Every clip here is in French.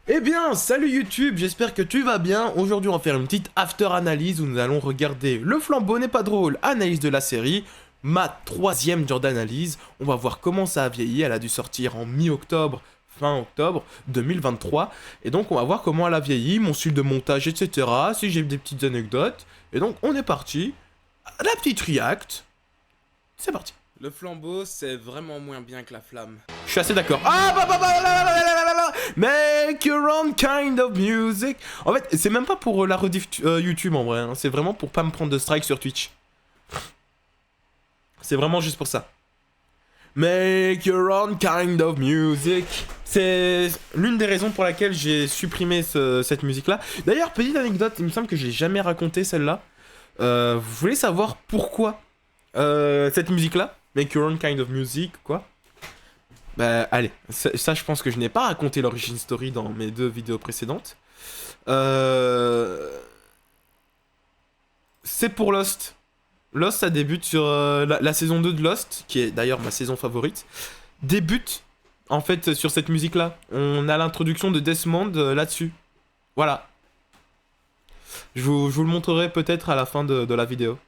Eh bien, salut YouTube, j'espère que tu vas bien. Aujourd'hui, on va faire une petite after-analyse où nous allons regarder Le Flambeau n'est pas drôle, analyse de la série, ma troisième genre d'analyse. On va voir comment ça a vieilli, elle a dû sortir en mi-octobre, fin octobre 2023. Et donc, on va voir comment elle a vieilli, mon style de montage, etc. Si j'ai des petites anecdotes. Et donc, on est parti. La petite react. C'est parti. Le flambeau, c'est vraiment moins bien que la flamme. Je suis assez d'accord. Ah make your own kind of music. En fait, c'est même pas pour la rediff YouTube en vrai, hein. C'est vraiment pour pas me prendre de strike sur Twitch. C'est vraiment juste pour ça. Make your own kind of music. C'est l'une des raisons pour laquelle j'ai supprimé cette musique-là. D'ailleurs, petite anecdote, il me semble que je l'ai jamais raconté celle-là. Vous voulez savoir pourquoi cette musique-là? Make your own kind of music, quoi. Bah, allez, ça je pense que je n'ai pas raconté l'origin story dans mes deux vidéos précédentes. C'est pour Lost. Lost, ça débute sur la saison 2 de Lost, qui est d'ailleurs ma saison favorite. Débute, en fait, sur cette musique-là. On a l'introduction de Desmond là-dessus. Voilà. Je vous le montrerai peut-être à la fin de la vidéo.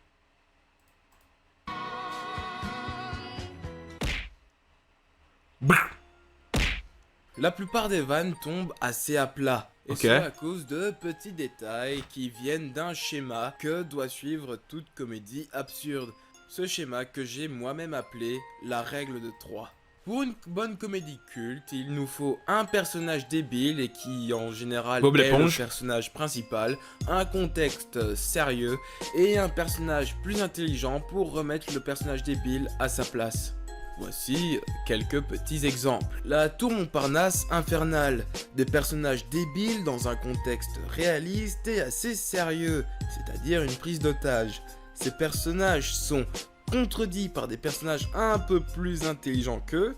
La plupart des vannes tombent assez à plat. Et Ok. c'est à cause de petits détails qui viennent d'un schéma que doit suivre toute comédie absurde. Ce schéma que j'ai moi-même appelé la règle de 3. Pour une bonne comédie culte, il nous faut un personnage débile et qui en général Bob est le l'éponge. personnage principal, un contexte sérieux et un personnage plus intelligent pour remettre le personnage débile à sa place. Voici quelques petits exemples. La tour Montparnasse infernale, des personnages débiles dans un contexte réaliste et assez sérieux, c'est-à-dire une prise d'otage. Ces personnages sont contredits par des personnages un peu plus intelligents qu'eux,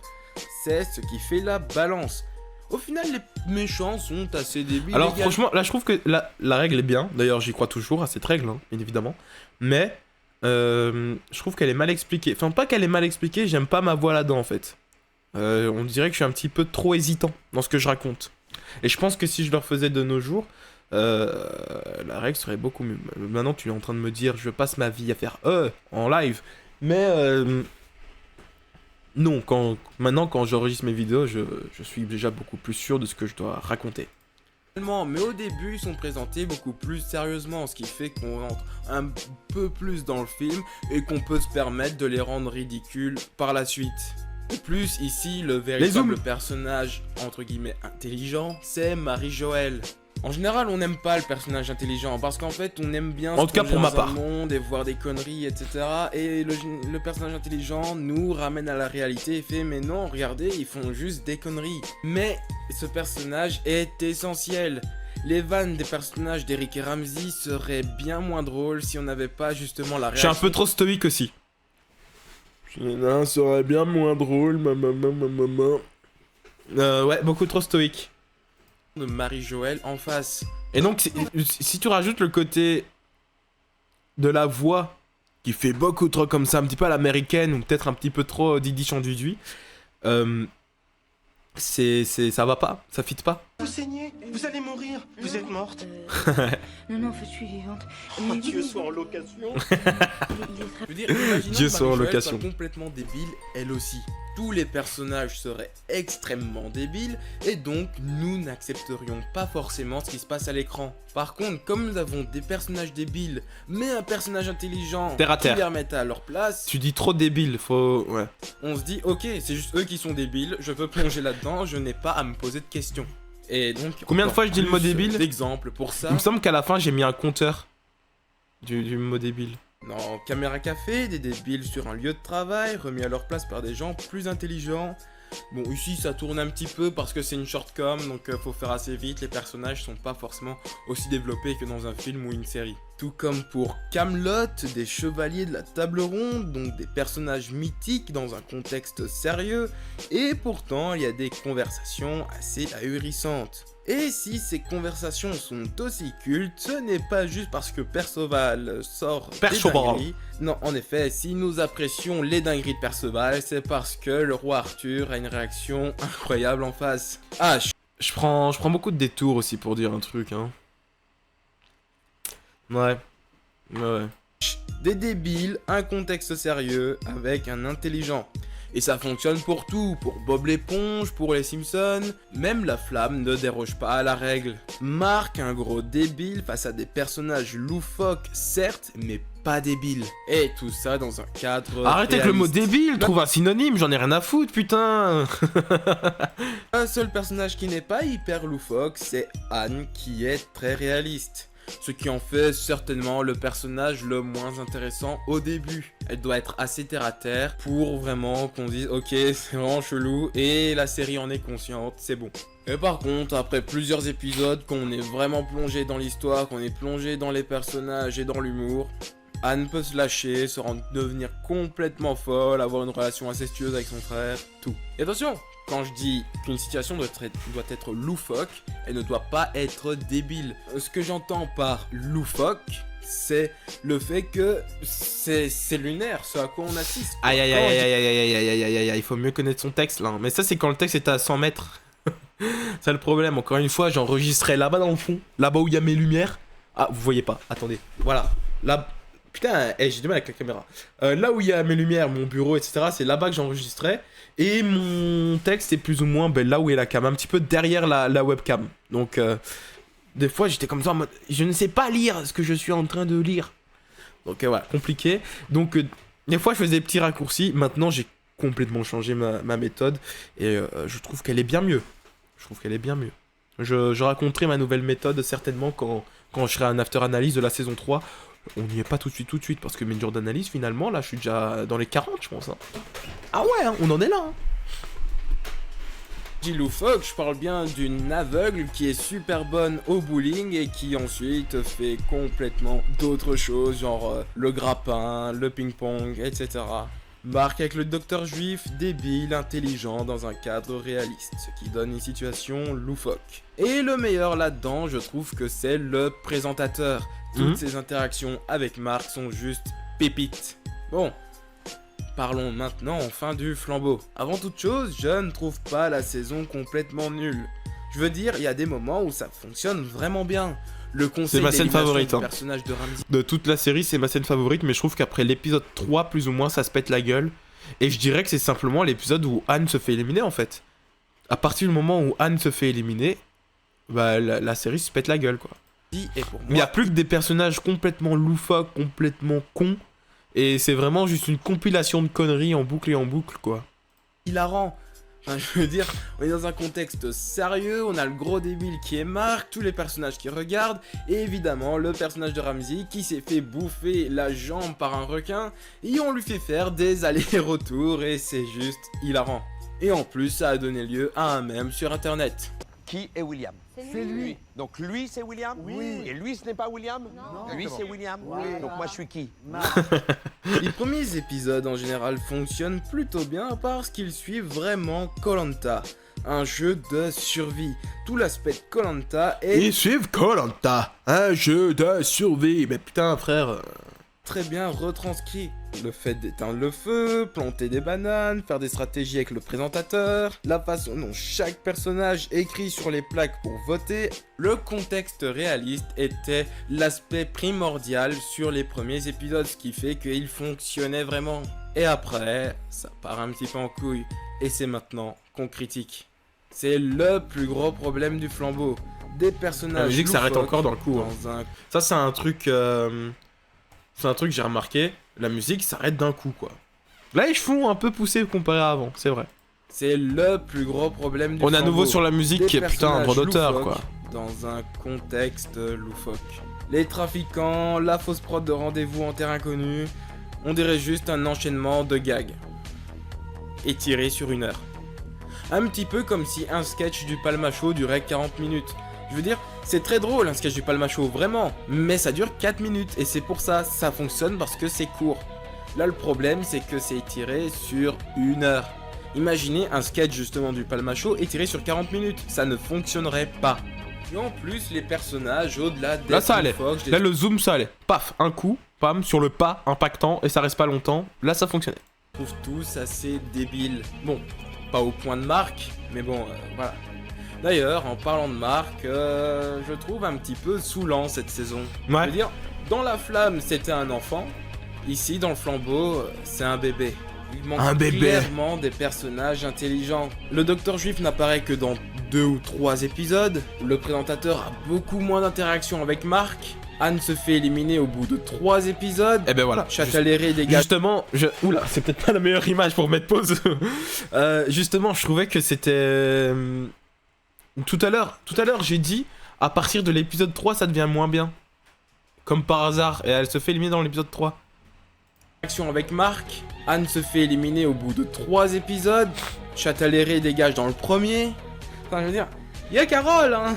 c'est ce qui fait la balance. Au final, les méchants sont assez débiles. Alors également. franchement, là je trouve que la règle est bien. D'ailleurs, j'y crois toujours à cette règle, hein, bien évidemment. Mais je trouve qu'elle est mal expliquée. Enfin, pas qu'elle est mal expliquée, j'aime pas ma voix là-dedans en fait. On dirait que je suis un petit peu trop hésitant dans ce que je raconte. Et je pense que si je le refaisais de nos jours, la règle serait beaucoup mieux. Maintenant, tu es en train de me dire, je passe ma vie à faire en live. Mais non, maintenant quand j'enregistre mes vidéos, je suis déjà beaucoup plus sûr de ce que je dois raconter. Mais au début, ils sont présentés beaucoup plus sérieusement, ce qui fait qu'on rentre un peu plus dans le film et qu'on peut se permettre de les rendre ridicules par la suite. De plus, ici, le véritable personnage, entre guillemets, intelligent, c'est Marie-Joëlle. En général, on n'aime pas le personnage intelligent parce qu'en fait, on aime bien En tout cas, pour ma part. le monde et voir des conneries, etc. Et le personnage intelligent nous ramène à la réalité et fait mais non, regardez, ils font juste des conneries. Mais ce personnage est essentiel. Les vannes des personnages d'Eric et Ramsey seraient bien moins drôles si on n'avait pas justement la Je suis réaction. un peu trop stoïque aussi. Ça serait bien moins drôle, ouais, beaucoup trop stoïque. De Marie-Joëlle en face. Et donc, si tu rajoutes le côté de la voix qui fait beaucoup trop comme ça, un petit peu à l'américaine ou peut-être un petit peu trop Didi Chanduduy, ça va pas, ça fit pas. Vous saignez, vous allez mourir, vous êtes morte. Non, je suis vivante. Oh, Dieu soit en location. Je veux dire, imaginons Dieu que soit en Marie-Joëlle location. soit complètement débile, elle aussi. Tous les personnages seraient extrêmement débiles et donc nous n'accepterions pas forcément ce qui se passe à l'écran. Par contre, comme nous avons des personnages débiles, mais un personnage intelligent Terre à qui terre. les remettent à leur place, Tu dis trop débile, faut... Ouais. on se dit ok, c'est juste eux qui sont débiles, je peux plonger là-dedans, je n'ai pas à me poser de questions. Et donc, Combien de encore fois je dis le mot plus débile d'exemples pour ça. Il me semble qu'à la fin, j'ai mis un compteur du mot débile. Dans Caméra Café, des débiles sur un lieu de travail, remis à leur place par des gens plus intelligents. Bon, ici ça tourne un petit peu parce que c'est une shortcom, donc faut faire assez vite, les personnages sont pas forcément aussi développés que dans un film ou une série. Tout comme pour Camelot, des chevaliers de la table ronde, donc des personnages mythiques dans un contexte sérieux, et pourtant il y a des conversations assez ahurissantes. Et si ces conversations sont aussi cultes, ce n'est pas juste parce que Perceval sort des Perceval. dingueries. Non, en effet, si nous apprécions les dingueries de Perceval, c'est parce que le roi Arthur a une réaction incroyable en face. Ah, Je prends beaucoup de détours aussi pour dire un truc, hein. Ouais. Ouais. Des débiles, un contexte sérieux avec un intelligent. Et ça fonctionne pour tout, pour Bob l'éponge, pour les Simpsons, même la flamme ne déroge pas à la règle. Marc, un gros débile face à des personnages loufoques, certes, mais pas débiles. Et tout ça dans un cadre Arrêtez avec le mot réaliste. débile, trouve un synonyme, j'en ai rien à foutre, putain. Un seul personnage qui n'est pas hyper loufoque, c'est Anne qui est très réaliste. Ce qui en fait certainement le personnage le moins intéressant au début. Elle doit être assez terre à terre pour vraiment qu'on dise ok c'est vraiment chelou et la série en est consciente, c'est bon. Et par contre, après plusieurs épisodes, qu'on est vraiment plongé dans l'histoire, qu'on est plongé dans les personnages et dans l'humour, Anne peut se lâcher, devenir complètement folle, avoir une relation incestueuse avec son frère, tout. Et attention, quand je dis qu'une situation doit être loufoque, elle ne doit pas être débile. Ce que j'entends par loufoque, c'est le fait que c'est lunaire, ce à quoi on assiste. Quoi. Aïe aïe Quand aïe je aïe dis- aïe aïe aïe aïe aïe aïe aïe, il faut mieux connaître son texte là. Mais ça c'est quand le texte est à 100 mètres. C'est le problème, encore une fois j'enregistrais là-bas dans le fond, là-bas où il y a mes lumières. Ah vous voyez pas, attendez, voilà, là... Putain, j'ai du mal avec la caméra. Là où il y a mes lumières, mon bureau, etc., c'est là-bas que j'enregistrais. Et mon texte est plus ou moins là où est la cam, un petit peu derrière la webcam. Donc, des fois, j'étais comme ça en mode, je ne sais pas lire ce que je suis en train de lire. Donc, voilà, compliqué. Donc, des fois, je faisais des petits raccourcis. Maintenant, j'ai complètement changé ma méthode. Et je trouve qu'elle est bien mieux. Je raconterai ma nouvelle méthode certainement quand je ferai un after analyse de la saison 3. On n'y est pas tout de suite, parce que mes jours d'analyse, finalement, là, je suis déjà dans les 40, je pense. Hein. Ah ouais, hein, on en est là. Hein. dis loufoque, je parle bien d'une aveugle qui est super bonne au bowling et qui ensuite fait complètement d'autres choses, genre le grappin, le ping-pong, etc. Marc avec le docteur juif, débile, intelligent dans un cadre réaliste, ce qui donne une situation loufoque. Et le meilleur là-dedans, je trouve que c'est le présentateur. Toutes ces interactions avec Marc sont juste pépites. Bon, parlons maintenant enfin du flambeau. Avant toute chose, je ne trouve pas la saison complètement nulle. Je veux dire, il y a des moments où ça fonctionne vraiment bien. Le conseil C'est ma scène d'élimination favorite, du hein. personnage de Ramsey. De toute la série, c'est ma scène favorite, mais je trouve qu'après l'épisode 3, plus ou moins, ça se pète la gueule. Et je dirais que c'est simplement l'épisode où Anne se fait éliminer, en fait. À partir du moment où Anne se fait éliminer, bah la série se pète la gueule, quoi. Et pour Il n'y a moi, plus que des personnages complètement loufoques, complètement cons. Et c'est vraiment juste une compilation de conneries en boucle et en boucle, quoi. hilarant. Enfin, je veux dire, on est dans un contexte sérieux, on a le gros débile qui est Marc, tous les personnages qui regardent, et évidemment le personnage de Ramsey qui s'est fait bouffer la jambe par un requin, et on lui fait faire des allers-retours, et c'est juste hilarant. Et en plus, ça a donné lieu à un mème sur internet. Qui est William? C'est lui. Donc lui c'est William? Oui. Et lui ce n'est pas William? Non. Lui c'est William? Oui. Donc moi je suis qui? Les premiers épisodes en général fonctionnent plutôt bien parce qu'ils suivent vraiment Koh-Lanta, un jeu de survie. Tout l'aspect de Koh-Lanta est Ils suivent Koh-Lanta, un jeu de survie. Mais putain, frère. très bien retranscrit. Le fait d'éteindre le feu, planter des bananes, faire des stratégies avec le présentateur, la façon dont chaque personnage écrit sur les plaques pour voter, le contexte réaliste était l'aspect primordial sur les premiers épisodes, ce qui fait qu'il fonctionnait vraiment. Et après, ça part un petit peu en couille, et c'est maintenant qu'on critique. C'est le plus gros problème du flambeau. Des personnages La musique s'arrête loufoques encore dans le coup. Hein. dans un Ça, c'est un truc. C'est un truc que j'ai remarqué. La musique s'arrête d'un coup, quoi. Là, ils font un peu pousser comparé à avant, c'est vrai. C'est le plus gros problème du On est à flambeau. nouveau sur la musique, Des putain, un personnages droit d'auteur, loufoques quoi. Dans un contexte loufoque. Les trafiquants, la fausse prod de rendez-vous en terre inconnue, on dirait juste un enchaînement de gags. Étiré sur 1 heure. Un petit peu comme si un sketch du Palmacho durait 40 minutes. Je veux dire, c'est très drôle un sketch du Palmacho, vraiment, mais ça dure 4 minutes et c'est pour ça, ça fonctionne parce que c'est court. Là le problème c'est que c'est étiré sur 1 heure. Imaginez un sketch justement du Palmacho étiré sur 40 minutes, ça ne fonctionnerait pas. Et en plus les personnages au-delà d'être Là, ça allait. loufoques, je les Là, le zoom, ça allait. Paf, un coup, pam, sur le pas, impactant, et ça reste pas longtemps. Là, ça fonctionnait. trouve tous assez débiles. Bon, pas au point de Marc, mais bon, voilà. D'ailleurs, en parlant de Marc, je trouve un petit peu saoulant cette saison. Ouais. Je veux dire, dans La Flamme, c'était un enfant. Ici, dans le Flambeau, c'est un bébé. Il manque Un bébé. clairement des personnages intelligents. Le Docteur Juif n'apparaît que dans 2 ou 3 épisodes. Le présentateur a beaucoup moins d'interactions avec Marc. Anne se fait éliminer au bout de 3 épisodes. Et ben voilà. Châtellerault dégage. Justement, oula, c'est peut-être pas la meilleure image pour mettre pause. Justement, je trouvais que c'était... Tout à l'heure, j'ai dit, à partir de l'épisode 3, ça devient moins bien. Comme par hasard, et elle se fait éliminer dans l'épisode 3. Action avec Marc. Anne se fait éliminer au bout de 3 épisodes. Châtellerault dégage dans le premier. Enfin, je veux dire, il y a Carole, hein.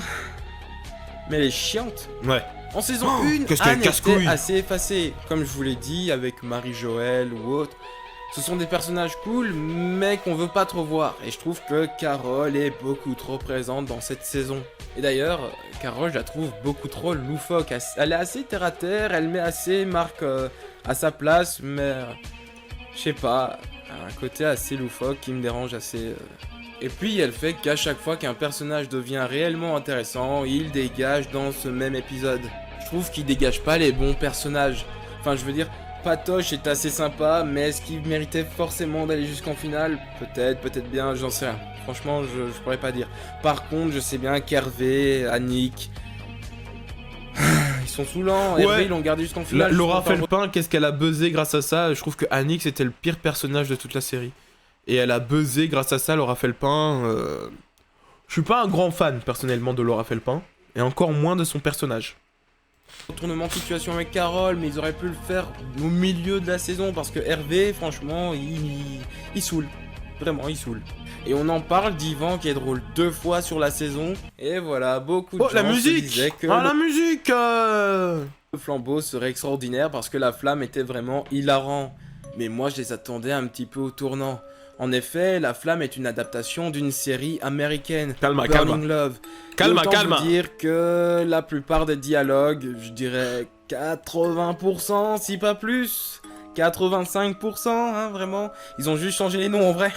Mais elle est chiante. Ouais. En saison Oh, 1, qu'est-ce qu'elle Anne casse-couille. était assez effacée, comme je vous l'ai dit, avec Marie-Joëlle ou autre. Ce sont des personnages cool, mais qu'on veut pas trop voir. Et je trouve que Carole est beaucoup trop présente dans cette saison. Et d'ailleurs, Carole, je la trouve beaucoup trop loufoque. Elle est assez terre-à-terre, elle met assez Marc à sa place, mais... je sais pas, un côté assez loufoque qui me dérange assez... Et puis elle fait qu'à chaque fois qu'un personnage devient réellement intéressant, il dégage dans ce même épisode. Je trouve qu'il dégage pas les bons personnages. Enfin, je veux dire, Patoche est assez sympa, mais est-ce qu'il méritait forcément d'aller jusqu'en finale? Peut-être bien, j'en sais rien. Franchement, je pourrais pas dire. Par contre, je sais bien qu'Hervé, Annick... ils sont saoulants. Ouais. Hervé, ils l'ont gardé jusqu'en finale. Laura Felpin, qu'est-ce qu'elle a buzzé grâce à ça? Je trouve que Annick, c'était le pire personnage de toute la série. Et elle a buzzé grâce à ça, Laura Felpin. Je suis pas un grand fan, personnellement, de Laura Felpin. Et encore moins de son personnage. Retournement de situation avec Carole, mais ils auraient pu le faire au milieu de la saison parce que Hervé, franchement, il saoule. Vraiment, il saoule. Et on en parle d'Yvan qui est drôle 2 fois sur la saison. Et voilà, beaucoup de Oh, gens la se musique! disaient que Ah, la musique le flambeau serait extraordinaire parce que la flamme était vraiment hilarant. Mais moi, je les attendais un petit peu au tournant. En effet, La Flamme est une adaptation d'une série américaine, Calma, Burning Love. Calma, Et autant calma. vous dire que la plupart des dialogues, je dirais 80%, si pas plus, 85%, hein, vraiment, ils ont juste changé les noms en vrai,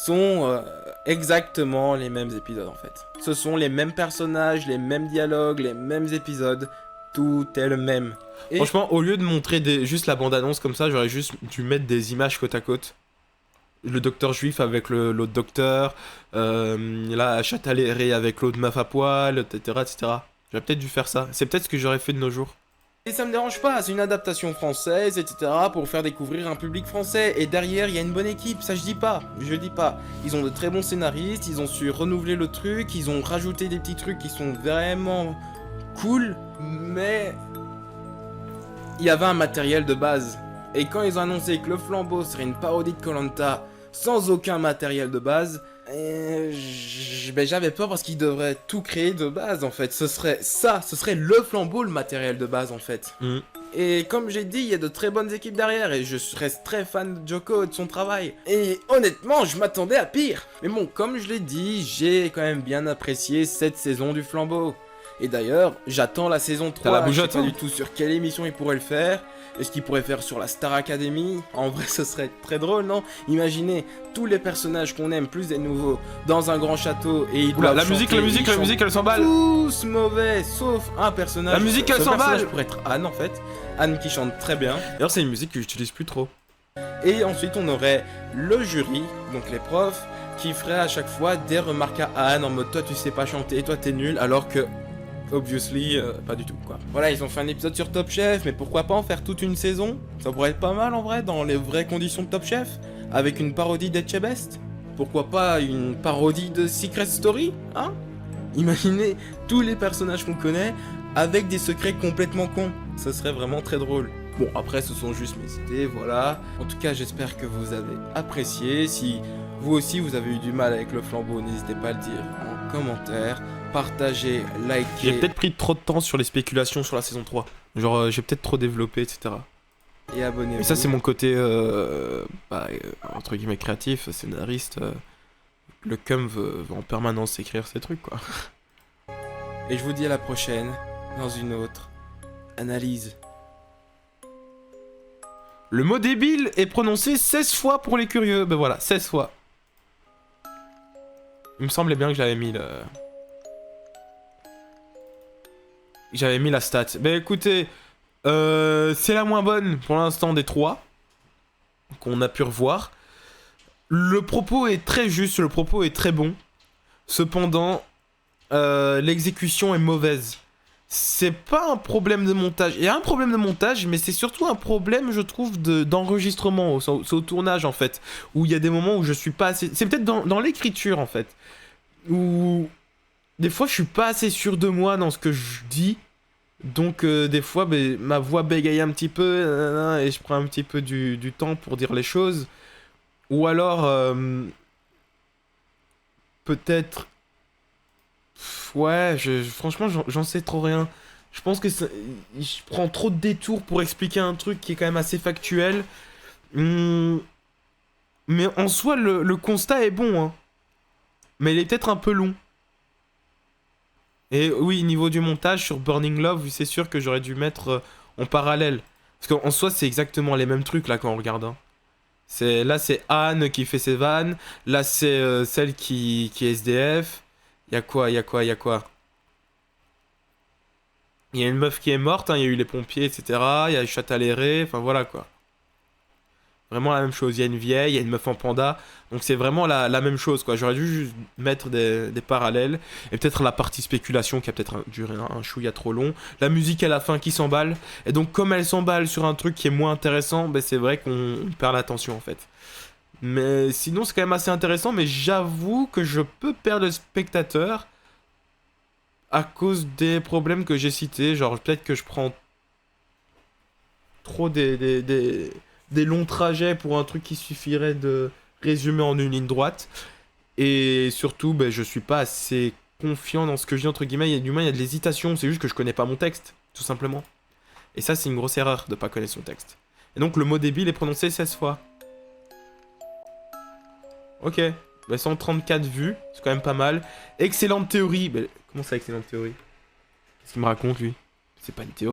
sont exactement les mêmes épisodes en fait. Ce sont les mêmes personnages, les mêmes dialogues, les mêmes épisodes, tout est le même. Et Franchement, au lieu de montrer juste la bande-annonce comme ça, j'aurais juste dû mettre des images côte à côte. Le docteur juif avec l'autre docteur, là, Châtellerault avec l'autre meuf à poil, etc., etc. J'aurais peut-être dû faire ça. C'est peut-être ce que j'aurais fait de nos jours. Et ça me dérange pas, c'est une adaptation française, etc. pour faire découvrir un public français. Et derrière, il y a une bonne équipe, ça je dis pas. Ils ont de très bons scénaristes, ils ont su renouveler le truc, ils ont rajouté des petits trucs qui sont vraiment cool, mais il y avait un matériel de base. Et quand ils ont annoncé que le flambeau serait une parodie de Koh-Lanta sans aucun matériel de base, j'avais peur parce qu'ils devraient tout créer de base en fait. Ce serait le flambeau, le matériel de base en fait. Mm. Et comme j'ai dit, il y a de très bonnes équipes derrière et je reste très fan de Joko et de son travail. Et honnêtement, je m'attendais à pire. Mais bon, comme je l'ai dit, j'ai quand même bien apprécié cette saison du flambeau. Et d'ailleurs, j'attends la saison 3. T'as la Je bougeotte, sais pas hein. du tout sur quelle émission il pourrait le faire. Est-ce qu'il pourrait faire sur la Star Academy? En vrai, ce serait très drôle, non? Imaginez tous les personnages qu'on aime, plus des nouveaux, dans un grand château et ils Oula, doivent la musique, chanter, elle s'emballe. tous mauvais, sauf un personnage. La musique, elle Ce s'emballe. personnage pourrait être Anne en fait. Anne qui chante très bien. D'ailleurs, c'est une musique que j'utilise plus trop. Et ensuite, on aurait le jury, donc les profs, qui feraient à chaque fois des remarques à Anne en mode toi tu sais pas chanter, toi t'es nul, alors que obviously pas du tout quoi. Voilà, ils ont fait un épisode sur Top Chef, mais pourquoi pas en faire toute une saison? Ça pourrait être pas mal en vrai dans les vraies conditions de Top Chef, avec une parodie d'Etchebest. Pourquoi pas une parodie de Secret Story, hein? Imaginez tous les personnages qu'on connaît avec des secrets complètement cons. Ce serait vraiment très drôle. Bon, après, ce sont juste mes idées, voilà. En tout cas, j'espère que vous avez apprécié. Si vous aussi, vous avez eu du mal avec le flambeau, n'hésitez pas à le dire en commentaire. Partagez, likez. J'ai peut-être pris trop de temps sur les spéculations sur la saison 3. Genre, j'ai peut-être trop développé, etc. Et abonnez-vous. Mais ça, c'est mon côté, entre guillemets, créatif, scénariste. Le cum veut en permanence écrire ces trucs, quoi. Et je vous dis à la prochaine dans une autre analyse. Le mot débile est prononcé 16 fois pour les curieux. Ben voilà, 16 fois. Il me semblait bien que j'avais mis le... J'avais mis la stat. Bah écoutez, c'est la moins bonne pour l'instant des 3 qu'on a pu revoir. Le propos est très juste, le propos est très bon. Cependant, l'exécution est mauvaise. C'est pas un problème de montage. Il y a un problème de montage, mais c'est surtout un problème, je trouve, d'enregistrement. C'est au tournage, en fait. Où il y a des moments où je suis pas assez... C'est peut-être dans l'écriture, en fait. Où... Des fois, je suis pas assez sûr de moi dans ce que je dis. Donc, des fois, ma voix bégaye un petit peu. Et je prends un petit peu du temps pour dire les choses. Ou alors... peut-être... Ouais, franchement, j'en sais trop rien. Je pense que je prends trop de détours pour expliquer un truc qui est quand même assez factuel. Mais en soi, le constat est bon, hein. Mais il est peut-être un peu long. Et oui, niveau du montage sur Burning Love, c'est sûr que j'aurais dû mettre en parallèle. Parce qu'en soi, c'est exactement les mêmes trucs là quand on regarde. Hein. Là, c'est Anne qui fait ses vannes. Là, c'est celle qui est SDF. Y'a quoi? Il y a une meuf qui est morte, hein, il y a eu les pompiers, etc. Il y a le chat à l'aéré, enfin voilà quoi. Vraiment la même chose. Il y a une vieille, il y a une meuf en panda. Donc c'est vraiment la même chose quoi. J'aurais dû juste mettre des parallèles. Et peut-être la partie spéculation qui a peut-être duré un chouïa trop long. La musique à la fin qui s'emballe. Et donc comme elle s'emballe sur un truc qui est moins intéressant, ben, c'est vrai qu'on perd l'attention en fait. Mais sinon c'est quand même assez intéressant. Mais j'avoue que je peux perdre le spectateur à cause des problèmes que j'ai cités. Genre peut-être que je prends trop des longs trajets pour un truc qui suffirait de résumer en une ligne droite. Et surtout, ben, je suis pas assez confiant dans ce que je dis, entre guillemets. Il y a de l'hésitation, c'est juste que je connais pas mon texte, tout simplement. Et ça, c'est une grosse erreur de pas connaître son texte. Et donc, le mot débile est prononcé 16 fois. Ok, ben, 134 vues, c'est quand même pas mal. Excellente théorie. Ben, comment ça, excellente théorie? Qu'est-ce qu'il me raconte, lui? C'est pas une théorie.